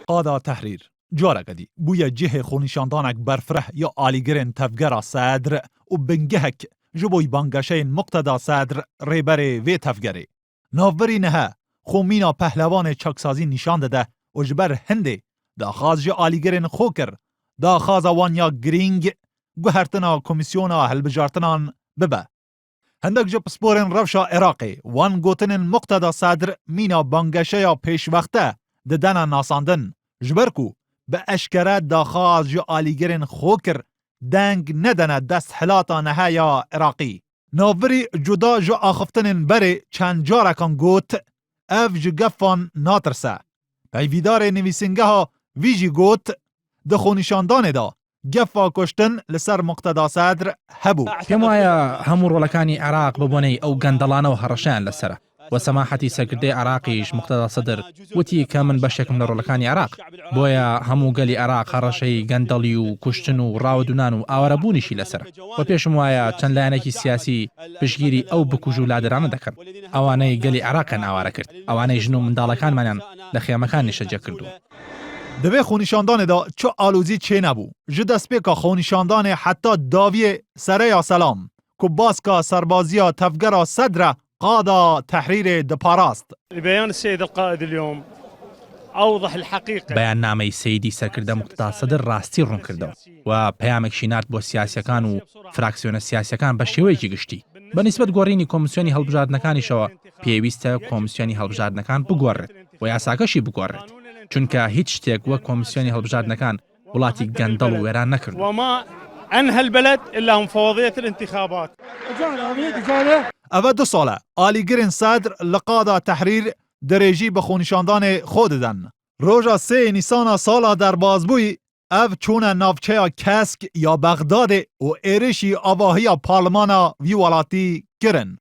قادا تحریر جارگدی بویا جه خونیشاندانک برفره یا آلیگرین تفگر صدر و بنگهک جبوی بانگشین مقتدا صدر ریبر وی تفگره. نافبری نه خومینا پهلوان چاکسازی نشان داده و جبر هنده داخاز جه آلیگرین خوکر داخاز وانیا گرینگ گوهرتنا کمیسیونا هلبجارتنان ببه. هندک جب سپورن روشا عراقی وان گوتنن مقتدا صدر مینا بانگشه یا پیش وقته ددن ناساندن جبرکو به اشکره داخاز جو آلیگرین خوکر دنگ ندنه دست حلاتا نهایا عراقی. ناوری جدا جو آخفتنن بره چند جارکان گوت اف جو گفان ناترسه. پیویدار نویسنگه ها ویجی گوت دخونیشاندان دا گفا کشتن لسر مقتدا صدر هبو. پێم وایە هەموو ڕۆڵەکانی عێراق ببوونەی ئەو گەندەڵانە و هەڕەشیان لەسرە و سەماحەتی سەرکردەی عێراقیش مقتدا سەدر وتی کە من بەشێکم لە ڕۆڵەکانی عێراق بۆیە هەموو گەلی عێراق هەڕەشەی گەندەڵی و کوشتن و ڕاودونان و ئاوارەبوونیشی لەسرە و پێشم وایە چەند لایەنێکی سیاسی پشگیری ئەو بکوژ و لادرانە دەکەن ئەوانەی گەلی عێراقیان ئاوارە کرد ئەوانەی ژن و منداڵەکانمانیان لە خێمەکان نیشەجە کردووە. دوی خونیشاندان دا چو آلوزی چه نبو جدست پیکا خونیشاندان حتی داوی سره یا سلام که باسکا سربازیا تفگر صدر قادا تحریر دپاراست. بيان السيد القائد اليوم أوضح الحقيقة. بەیاننامەی سەیدی سەرکردە مقتدا سەدر ڕاستی ڕوون کردەوە و پەیامێکی نارد بۆ سیاسیەکان و فراکسیۆنە سیاسیەکان بە شێوەیەکی گشتی. بەنسبەت گۆڕینی کۆمیسیۆنی هەڵبژاردنەکانیشەوە پێویستە کۆمیسیۆنی هەڵبژاردنەکان بگۆڕێت و یاساکەشی بگۆڕێت چونکە هیچ شتێک وەک کۆمیسیۆنی هەڵبژاردنەکان وڵاتی گەندەڵ و وێران نەکرد. وما أنهى البلد إلا مفوضية الانتخابات. اوه 2 ساله آلیگرین صدر لقادا تحریر درێژی بە خۆنیشاندان خۆ دەدەن. ڕۆژە 3 نیسانە ساڵا دەربازبووی ئەv چوونە ناوچەیە کەسک یا بەغدادێ و ئێرشی ئاواهەیە پارلمانە وی وڵاتی kirin.